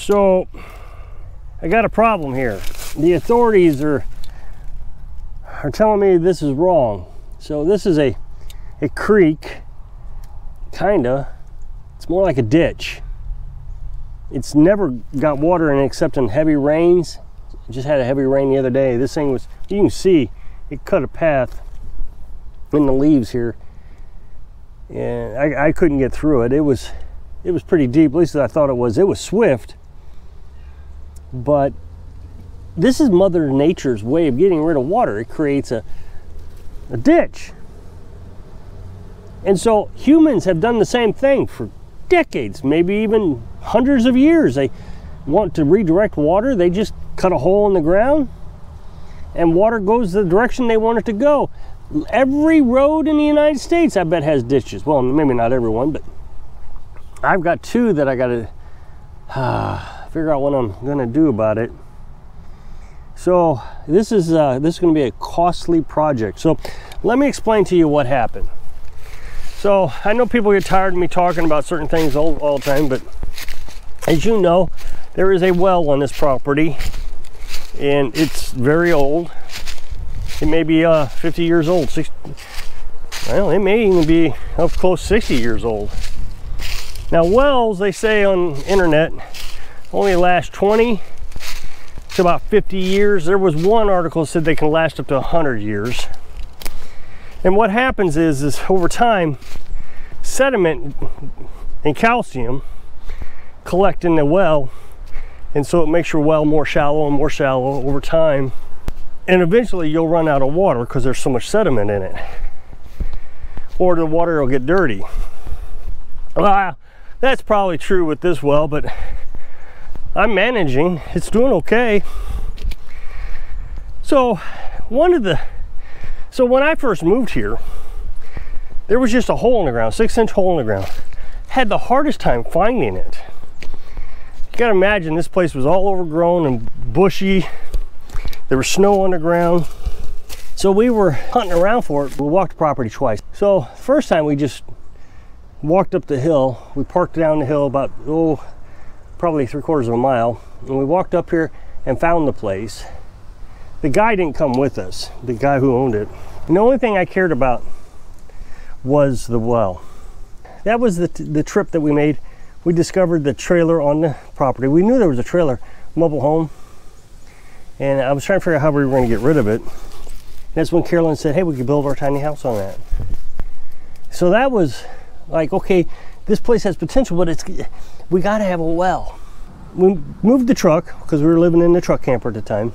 So I got a problem here. The authorities are telling me this is wrong. So this is a creek, kinda. It's more like a ditch. It's never got water in it except in heavy rains. It just had a heavy rain the other day. This thing was, you can see, it cut a path in the leaves here. And I couldn't get through it. It was pretty deep, at least I thought it was. It was swift. But this is Mother Nature's way of getting rid of water. It creates a ditch. And so humans have done the same thing for decades, maybe even hundreds of years. They want to redirect water. They just cut a hole in the ground and water goes the direction they want it to go. Every road in the United States, I bet, has ditches. Well, maybe not everyone, but I've got two that I got to figure out what I'm going to do about it. So this is going to be a costly project. So let me explain to you what happened. So I know people get tired of me talking about certain things all the time, but as you know, there is a well on this property, and it's very old. It may be 50 years old, 60, well, it may even be up close 60 years old. Now wells, they say on internet, only last 20 to about 50 years. There was one article that said they can last up to 100 years. And what happens is over time, sediment and calcium collect in the well, and so it makes your well more shallow and more shallow over time. And eventually you'll run out of water because there's so much sediment in it. Or the water will get dirty. Well, that's probably true with this well, but I'm managing. It's doing okay. So when I first moved here, there was just a hole in the ground, 6-inch hole in the ground. Had the hardest time finding it. You gotta imagine this place was all overgrown and bushy. There was snow on the ground. So we were hunting around for it. We walked the property twice. So first time we just walked up the hill. We parked down the hill about, probably 3/4 of a mile. And we walked up here and found the place. The guy didn't come with us, the guy who owned it. And the only thing I cared about was the well. That was the trip that we made. We discovered the trailer on the property. We knew there was a trailer, mobile home. And I was trying to figure out how we were going to get rid of it. That's when Carolyn said, hey, we could build our tiny house on that. So that was like, okay, this place has potential, but we got to have a well. We moved the truck because we were living in the truck camper at the time.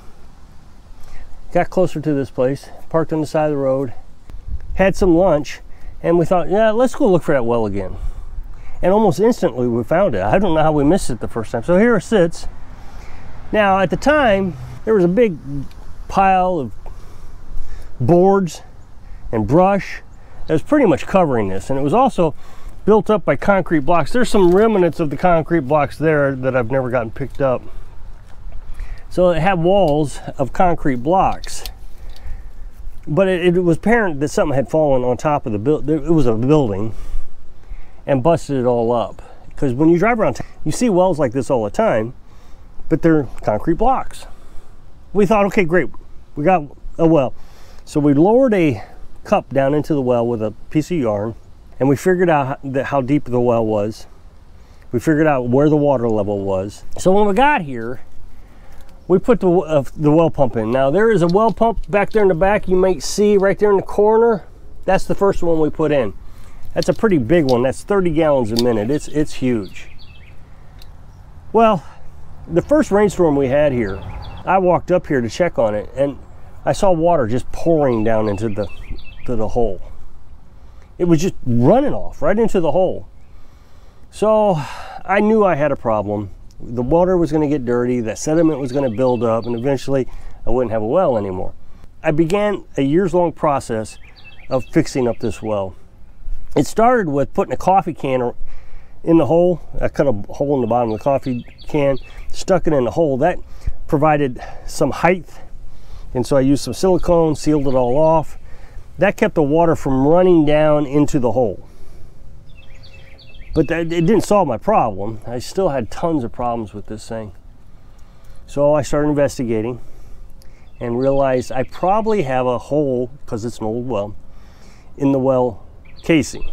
Got closer to this place, parked on the side of the road, had some lunch, and we thought, yeah, let's go look for that well again. And almost instantly we found it. I don't know how we missed it the first time. So here it sits. Now at the time, there was a big pile of boards and brush that was pretty much covering this, and it was also built up by concrete blocks. There's some remnants of the concrete blocks there that I've never gotten picked up. So it had walls of concrete blocks, but it was apparent that something had fallen on top of the building. It was a building and busted it all up. Because when you drive around, you see wells like this all the time, but they're concrete blocks. We thought, okay, great, we got a well. So we lowered a cup down into the well with a piece of yarn, and we figured out how deep the well was. We figured out where the water level was. So when we got here, we put the well pump in. Now there is a well pump back there in the back. You might see right there in the corner. That's the first one we put in. That's a pretty big one. That's 30 gallons a minute. It's huge. Well, the first rainstorm we had here, I walked up here to check on it, and I saw water just pouring down into the hole. It was just running off right into the hole. So I knew I had a problem. The water was going to get dirty, that sediment was going to build up, and eventually I wouldn't have a well anymore. I began a years-long process of fixing up this well. It started with putting a coffee can in the hole. I cut a hole in the bottom of the coffee can, stuck it in the hole. That provided some height, and so I used some silicone, sealed it all off. That kept the water from running down into the hole. But it didn't solve my problem. I still had tons of problems with this thing. So I started investigating and realized I probably have a hole, because it's an old well, in the well casing.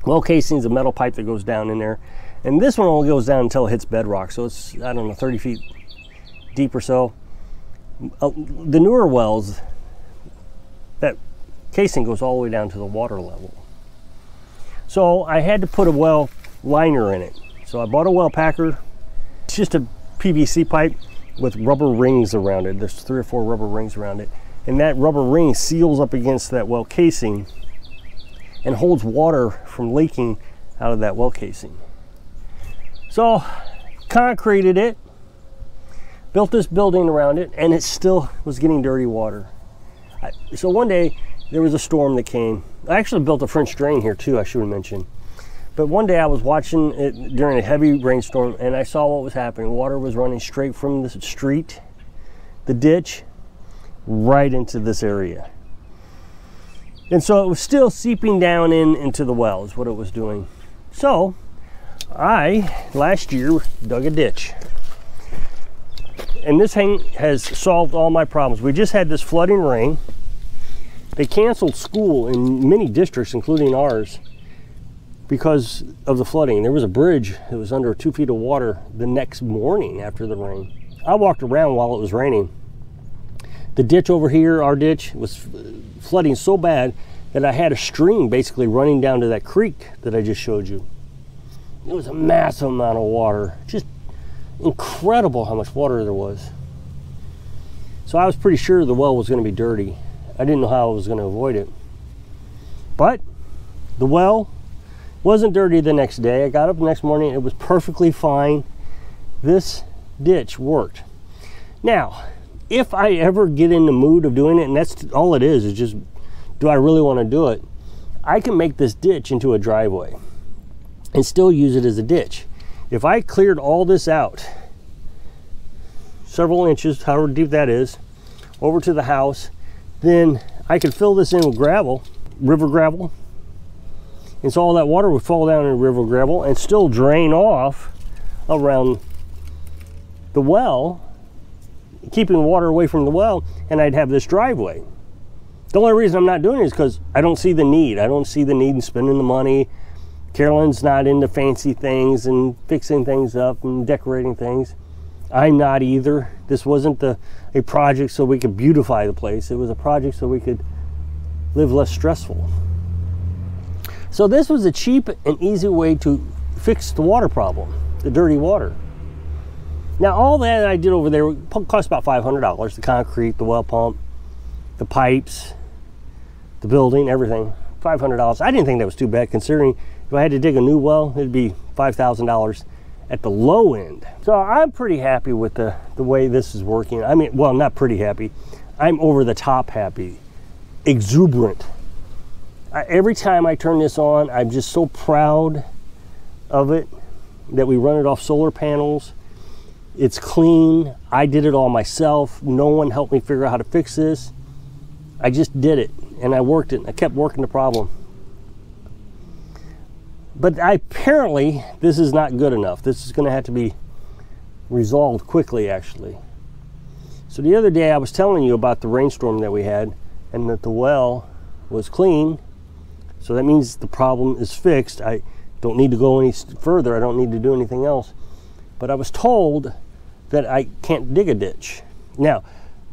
Well casing is a metal pipe that goes down in there. And this one only goes down until it hits bedrock. So it's, I don't know, 30 feet deep or so. The newer wells, that casing goes all the way down to the water level. So I had to put a well liner in it. So I bought a well packer. It's just a PVC pipe with rubber rings around it. There's 3 or 4 rubber rings around it. And that rubber ring seals up against that well casing and holds water from leaking out of that well casing. So concreted it, built this building around it, and it still was getting dirty water. So one day there was a storm that came. I actually built a French drain here too, I should have mentioned. But one day I was watching it during a heavy rainstorm, and I saw what was happening. Water was running straight from the street, the ditch, right into this area. And so it was still seeping down into the well is what it was doing. So I, last year, dug a ditch. And this thing has solved all my problems. We just had this flooding rain. They canceled school in many districts, including ours, because of the flooding. There was a bridge that was under 2 feet of water the next morning after the rain. I walked around while it was raining. The ditch over here, our ditch, was flooding so bad that I had a stream basically running down to that creek that I just showed you. It was a massive amount of water. Just incredible how much water there was. So I was pretty sure the well was going to be dirty. I didn't know how I was going to avoid it. But the well wasn't dirty the next day. I got up the next morning, it was perfectly fine. This ditch worked. Now, if I ever get in the mood of doing it, and that's all it is just, do I really want to do it? I can make this ditch into a driveway and still use it as a ditch. If I cleared all this out, several inches, however deep that is, over to the house, then I could fill this in with gravel, river gravel, and so all that water would fall down in the river gravel and still drain off around the well, keeping the water away from the well, and I'd have this driveway. The only reason I'm not doing it is because I don't see the need. I don't see the need in spending the money. Carolyn's not into fancy things and fixing things up and decorating things. I'm not either. This wasn't a project so we could beautify the place. It was a project so we could live less stressful. So this was a cheap and easy way to fix the water problem, the dirty water. Now all that I did over there cost about $500. The concrete, the well pump, the pipes, the building, everything. $500. I didn't think that was too bad, considering if I had to dig a new well, it'd be $5,000 at the low end. So I'm pretty happy with the way this is working. I mean, well, not pretty happy. I'm over the top happy, exuberant. Every time I turn this on, I'm just so proud of it, that we run it off solar panels. It's clean. I did it all myself. No one helped me figure out how to fix this. I just did it, and I worked it. I kept working the problem. But apparently, this is not good enough. This is going to have to be resolved quickly, actually. So the other day, I was telling you about the rainstorm that we had, and that the well was clean. So that means the problem is fixed. I don't need to go any further. I don't need to do anything else. But I was told that I can't dig a ditch. Now,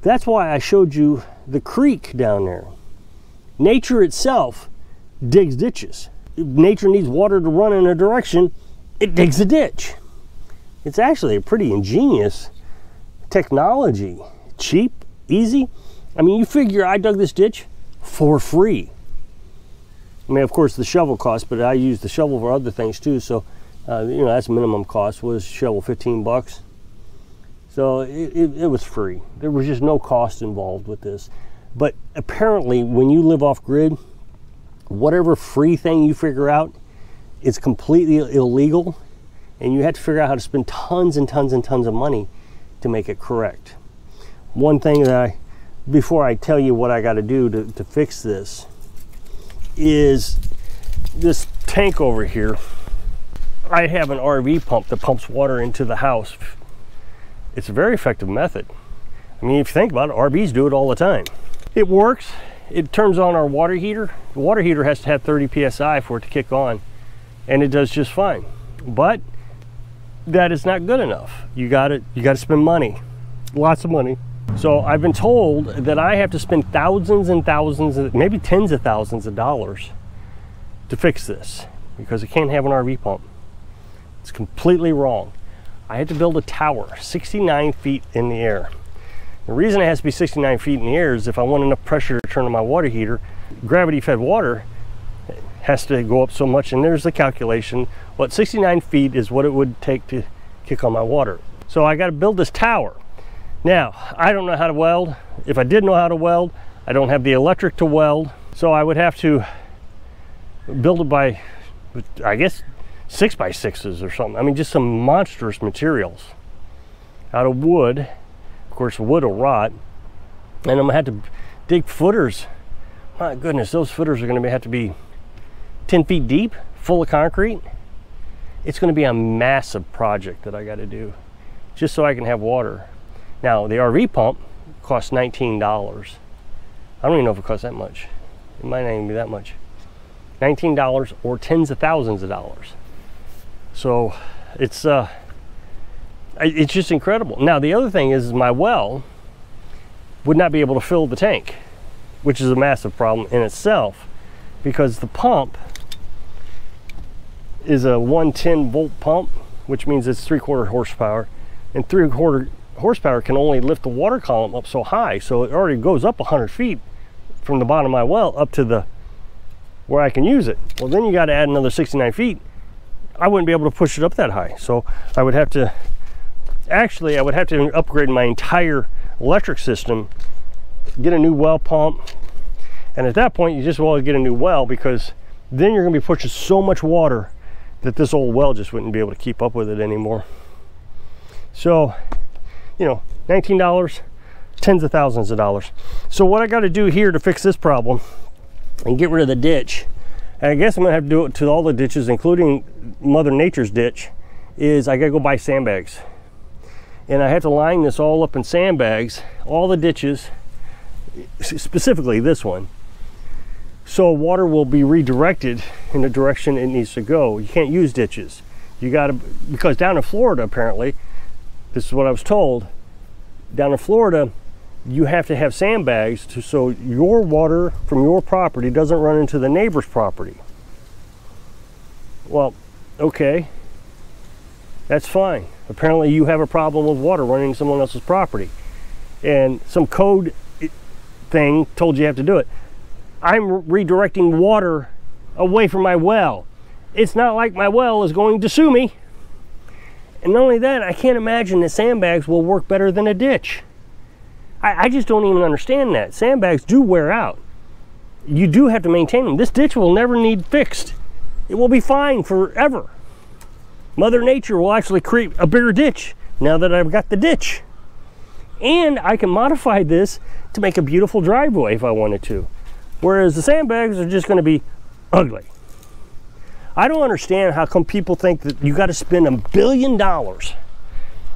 that's why I showed you the creek down there. Nature itself digs ditches. If nature needs water to run in a direction, it digs a ditch. It's actually a pretty ingenious technology. Cheap, easy. I mean, you figure I dug this ditch for free. I mean, of course, the shovel cost, but I used the shovel for other things too. So, you know, that's minimum cost, was shovel 15 bucks. So it was free. There was just no cost involved with this. But apparently, when you live off grid, whatever free thing you figure out, it's completely illegal, and you have to figure out how to spend tons and tons and tons of money to make it correct. One thing that before I tell you what I got to do to fix this, is this tank over here I have an RV pump that pumps water into the house. It's a very effective method. I mean, if you think about it, RVs do it all the time. It works. It turns on our water heater. The water heater has to have 30 psi for it to kick on, and it does just fine. But that is not good enough. You got to spend money, lots of money. So I've been told that I have to spend thousands and thousands, maybe tens of thousands of dollars to fix this, because I can't have an RV pump. It's completely wrong. I had to build a tower 69 feet in the air. The reason it has to be 69 feet in the air is if I want enough pressure to turn on my water heater, gravity-fed water has to go up so much, and there's the calculation. What 69 feet is what it would take to kick on my water. So I got to build this tower. Now, I don't know how to weld. If I did know how to weld, I don't have the electric to weld. So I would have to build it by, I guess, 6x6s or something. I mean, just some monstrous materials out of wood. Of course, wood will rot. And I'm gonna have to dig footers. My goodness, those footers are gonna have to be 10 feet deep, full of concrete. It's gonna be a massive project that I gotta do just so I can have water. Now, the RV pump costs $19. I don't even know if it costs that much. It might not even be that much. $19 or tens of thousands of dollars. So it's just incredible. Now, the other thing is my well would not be able to fill the tank, which is a massive problem in itself, because the pump is a 110 volt pump, which means it's 3/4 horsepower, and 3/4 horsepower can only lift the water column up so high, so it already goes up 100 feet from the bottom of my well up to the where I can use it. Well, then you got to add another 69 feet. I wouldn't be able to push it up that high, so I would have to upgrade my entire electric system, get a new well pump, and at that point you just want to get a new well, because then you're going to be pushing so much water that this old well just wouldn't be able to keep up with it anymore. So, you know, $19, tens of thousands of dollars. So what I got to do here to fix this problem and get rid of the ditch, and I guess I'm gonna have to do it to all the ditches, including Mother Nature's ditch, is I gotta go buy sandbags. And I have to line this all up in sandbags, all the ditches, specifically this one, so water will be redirected in the direction it needs to go. You can't use ditches. You gotta, because down in Florida, apparently, this is what I was told, down in Florida, you have to have sandbags so your water from your property doesn't run into the neighbor's property. Well, okay, that's fine. Apparently you have a problem with water running into someone else's property, and some code thing told you have to do it. I'm redirecting water away from my well. It's not like my well is going to sue me. And not only that, I can't imagine that sandbags will work better than a ditch. I just don't even understand that. Sandbags do wear out. You do have to maintain them. This ditch will never need fixed. It will be fine forever. Mother Nature will actually create a bigger ditch now that I've got the ditch. And I can modify this to make a beautiful driveway if I wanted to. Whereas the sandbags are just going to be ugly. I don't understand how come people think that you got to spend $1 billion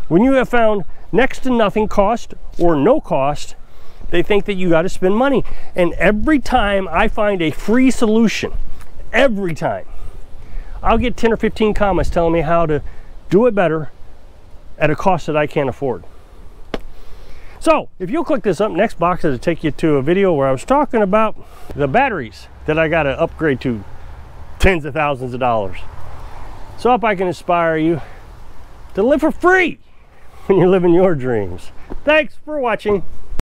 when you have found next to nothing cost or no cost. They think that you got to spend money. And every time I find a free solution, every time, I'll get 10 or 15 comments telling me how to do it better at a cost that I can't afford. So if you'll click this up next box, it'll take you to a video where I was talking about the batteries that I got to upgrade to tens of thousands of dollars. So I hope I can inspire you to live for free when you're living your dreams. Thanks for watching.